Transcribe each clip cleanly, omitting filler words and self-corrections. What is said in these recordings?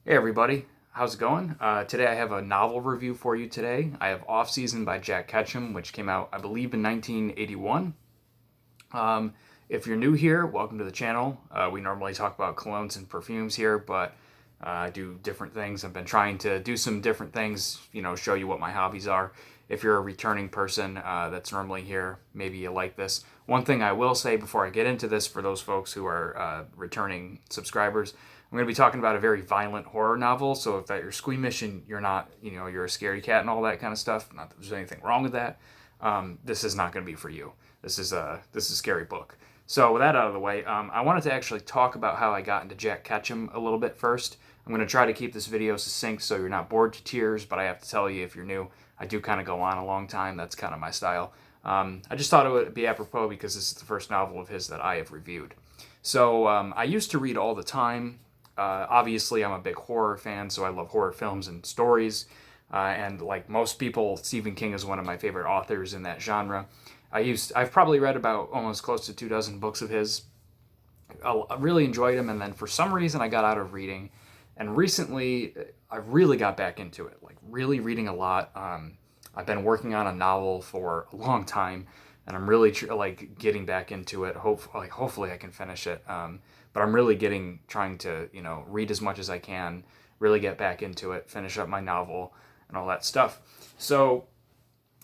Hey everybody, how's it going? Today I have a novel review for you today. I have Off Season by Jack Ketchum, which came out, I believe, in 1981. Um, if you're new here, welcome to the channel. We normally talk about colognes and perfumes here, but I do different things. I've been trying to do some different things, show you what my hobbies are. If you're a returning person that's normally here, maybe you like this. One thing I will say before I get into this for those folks who are returning subscribers, I'm going to be talking about a very violent horror novel. So if that you're squeamish and you're not, you're a scaredy cat and all that kind of stuff, not that there's anything wrong with that, this is not going to be for you. This is a scary book. So with that out of the way, I wanted to actually talk about how I got into Jack Ketchum a little bit first. I'm going to try to keep this video succinct so you're not bored to tears, but I have to tell you, if you're new, I do kind of go on a long time. That's kind of my style. I just thought it would be apropos because this is the first novel of his that I have reviewed. So I used to read all the time. Obviously, I'm a big horror fan, so I love horror films and stories. And like most people, Stephen King is one of my favorite authors in that genre. I've probably read about almost close to 24 books of his. I really enjoyed him, and then for some reason I got out of reading. And recently, I really got back into it, like really reading a lot. I've been working on a novel for a long time, and I'm really like getting back into it. Hopefully I can finish it. But I'm really trying to read as much as I can, really get back into it, finish up my novel, and all that stuff. So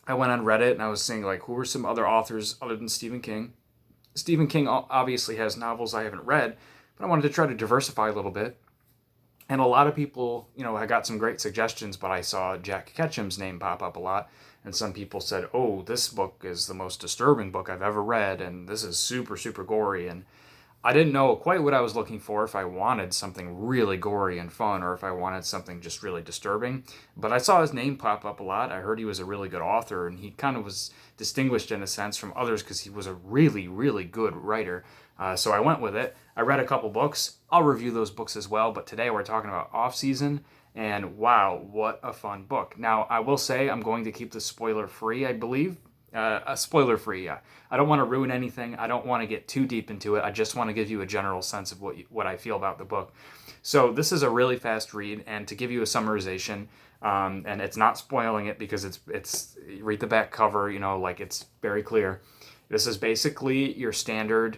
I went on Reddit and I was seeing like who are some other authors other than Stephen King. Stephen King obviously has novels I haven't read, but I wanted to try to diversify a little bit. And a lot of people, I got some great suggestions, but I saw Jack Ketchum's name pop up a lot. And some people said, oh, this book is the most disturbing book I've ever read, and this is super, super gory. And I didn't know quite what I was looking for, if I wanted something really gory and fun or if I wanted something just really disturbing. But I saw his name pop up a lot. I heard he was a really good author, and he kind of was distinguished in a sense from others because he was a really, really good writer. So I went with it. I read a couple books. I'll review those books as well, but today we're talking about Off Season, and wow, what a fun book. Now, I will say I'm going to keep this spoiler free, I believe. Spoiler free, yeah. I don't want to ruin anything. I don't want to get too deep into it. I just want to give you a general sense of what I feel about the book. So this is a really fast read, and to give you a summarization, and it's not spoiling it because it's you read the back cover, like it's very clear. This is basically your standard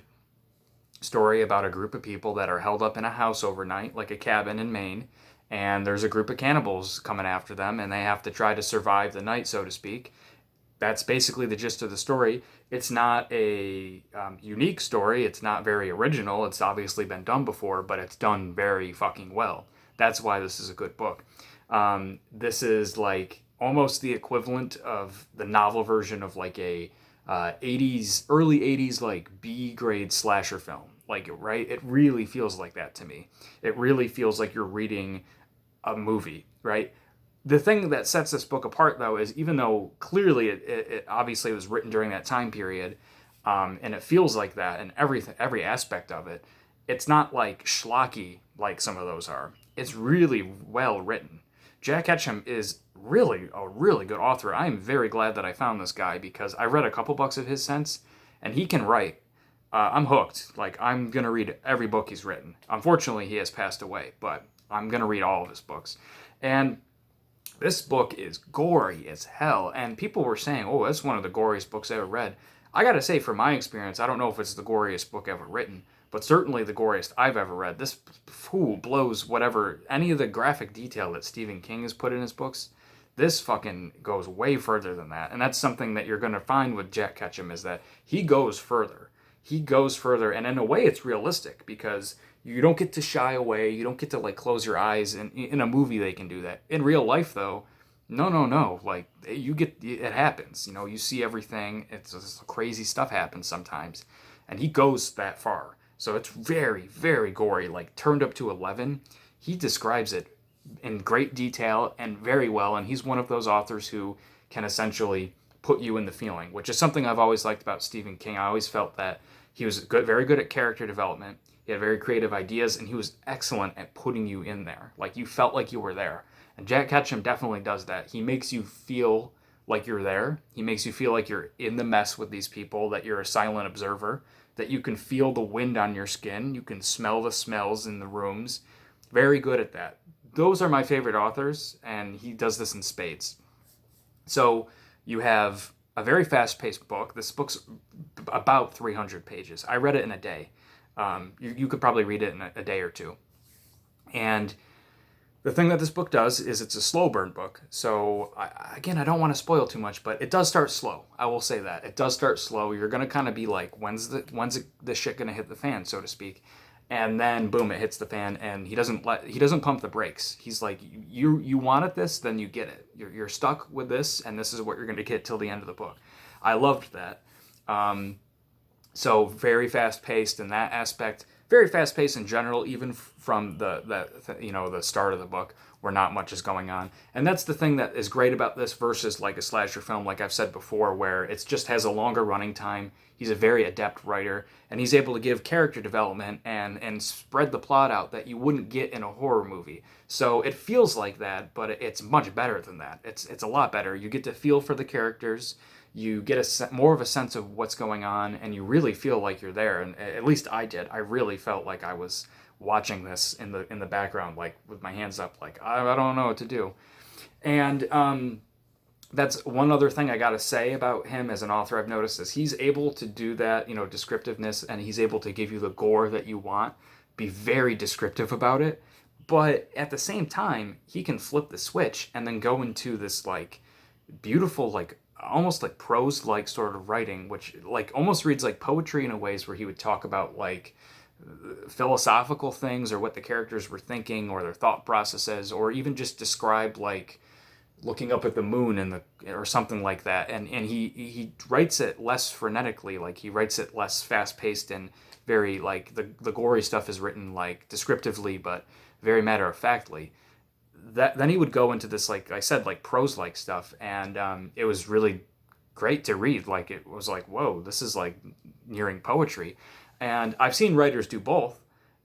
story about a group of people that are held up in a house overnight, like a cabin in Maine, and there's a group of cannibals coming after them, and they have to try to survive the night, so to speak. That's basically the gist of the story. It's not a unique story. It's not very original. It's obviously been done before, but it's done very fucking well. That's why this is a good book. This is like almost the equivalent of the novel version of like a early 80s like B grade slasher film. Like, right? It really feels like that to me. It really feels like you're reading a movie, right? The thing that sets this book apart, though, is even though clearly it obviously was written during that time period, and it feels like that in every aspect of it, it's not like schlocky like some of those are. It's really well written. Jack Ketchum is really a really good author. I am very glad that I found this guy because I read a couple books of his since, and he can write. I'm hooked. Like, I'm going to read every book he's written. Unfortunately, he has passed away, but I'm going to read all of his books. And this book is gory as hell, and people were saying, oh, that's one of the goriest books I ever read. I gotta say, from my experience, I don't know if it's the goriest book ever written, but certainly the goriest I've ever read. This fool blows any of the graphic detail that Stephen King has put in his books. This fucking goes way further than that, and that's something that you're gonna find with Jack Ketchum, is that he goes further. He goes further, and in a way it's realistic, because you don't get to shy away, you don't get to like close your eyes, and in a movie they can do that. In real life though, no, like it happens, you see everything. It's just crazy stuff happens sometimes, and he goes that far. So it's very, very gory, like turned up to 11. He describes it in great detail and very well, and he's one of those authors who can essentially put you in the feeling, which is something I've always liked about Stephen King. I always felt that he was very good at character development. He had very creative ideas, and he was excellent at putting you in there. Like, you felt like you were there. And Jack Ketchum definitely does that. He makes you feel like you're there. He makes you feel like you're in the mess with these people, that you're a silent observer, that you can feel the wind on your skin, you can smell the smells in the rooms. Very good at that. those are my favorite authors, and he does this in spades. So you have a very fast-paced book. This book's about 300 pages. I read it in a day. You could probably read it in a day or two. And the thing that this book does is it's a slow burn book. So again, I don't want to spoil too much, but it does start slow. I will say that it does start slow. You're gonna kind of be like, when's the shit gonna hit the fan, so to speak, and then boom, it hits the fan, and he doesn't pump the brakes. He's like, you wanted this, then you get it. You're stuck with this, and this is what you're gonna get till the end of the book. I loved that. So very fast paced in that aspect. Very fast paced in general, even from the start of the book, where not much is going on. And that's the thing that is great about this versus like a slasher film, like I've said before, where it just has a longer running time. He's a very adept writer, and he's able to give character development and spread the plot out that you wouldn't get in a horror movie. So it feels like that, but it's much better than that. It's a lot better. You get to feel for the characters. You get more of a sense of what's going on, and you really feel like you're there. And at least I did. I really felt like I was watching this in the background, like with my hands up, like I don't know what to do. And that's one other thing I gotta say about him as an author. I've noticed is he's able to do that, descriptiveness, and he's able to give you the gore that you want. Be very descriptive about it, but at the same time, he can flip the switch and then go into this like beautiful, like almost like prose like sort of writing, which like almost reads like poetry in a ways where he would talk about like philosophical things or what the characters were thinking or their thought processes, or even just describe like looking up at the moon or something like that. And he writes it less frenetically, like he writes it less fast paced, and very like the gory stuff is written like descriptively but very matter of factly. Then he would go into this, like I said, like prose like stuff, and it was really great to read. Like it was like, whoa, this is like nearing poetry. And I've seen writers do both,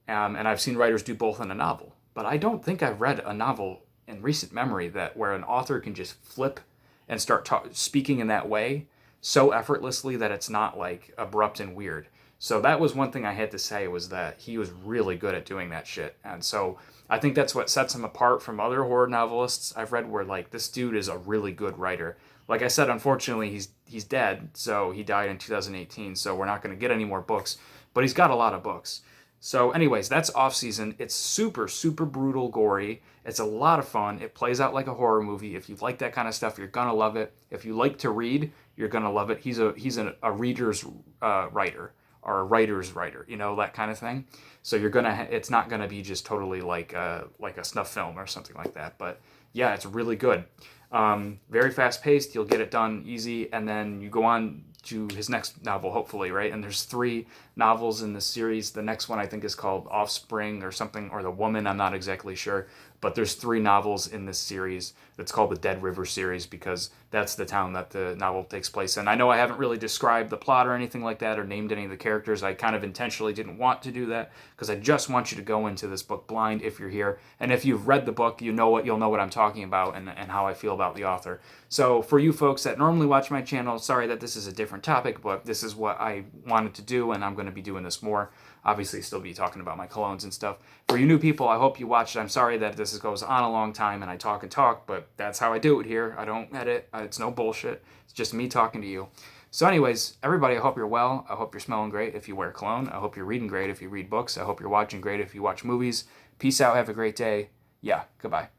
and I've seen writers do both in a novel, but I don't think I've read a novel in recent memory that where an author can just flip and start speaking in that way so effortlessly that it's not like abrupt and weird. So that was one thing I had to say, was that he was really good at doing that shit. And so I think that's what sets him apart from other horror novelists I've read, where like this dude is a really good writer. Like I said, unfortunately he's dead, so he died in 2018, so we're not going to get any more books, but he's got a lot of books. So anyways, that's Off Season. It's super, super brutal, gory. It's a lot of fun. It plays out like a horror movie. If you like that kind of stuff, you're going to love it. If you like to read, you're going to love it. He's a reader's writer, or a writer's writer, that kind of thing. So it's not gonna be just totally like a snuff film or something like that. But yeah, it's really good. Very fast paced. You'll get it done easy, and then you go on to his next novel, hopefully, right? And there's 3 novels in the series. The next one I think is called Offspring or something, or The Woman. I'm not exactly sure. But there's 3 novels in this series that's called the Dead River series, because that's the town that the novel takes place in. I know I haven't really described the plot or anything like that, or named any of the characters. I kind of intentionally didn't want to do that, because I just want you to go into this book blind if you're here. And if you've read the book, you'll know what I'm talking about and how I feel about the author. So for you folks that normally watch my channel, sorry that this is a different topic, but this is what I wanted to do, and I'm going to be doing this more. Obviously still be talking about my colognes and stuff. For you new people, I hope you watched it. I'm sorry that this goes on a long time and I talk and talk, but that's how I do it here. I don't edit. It's no bullshit. It's just me talking to you. So anyways, everybody, I hope you're well. I hope you're smelling great if you wear cologne. I hope you're reading great if you read books. I hope you're watching great if you watch movies. Peace out. Have a great day. Yeah, goodbye.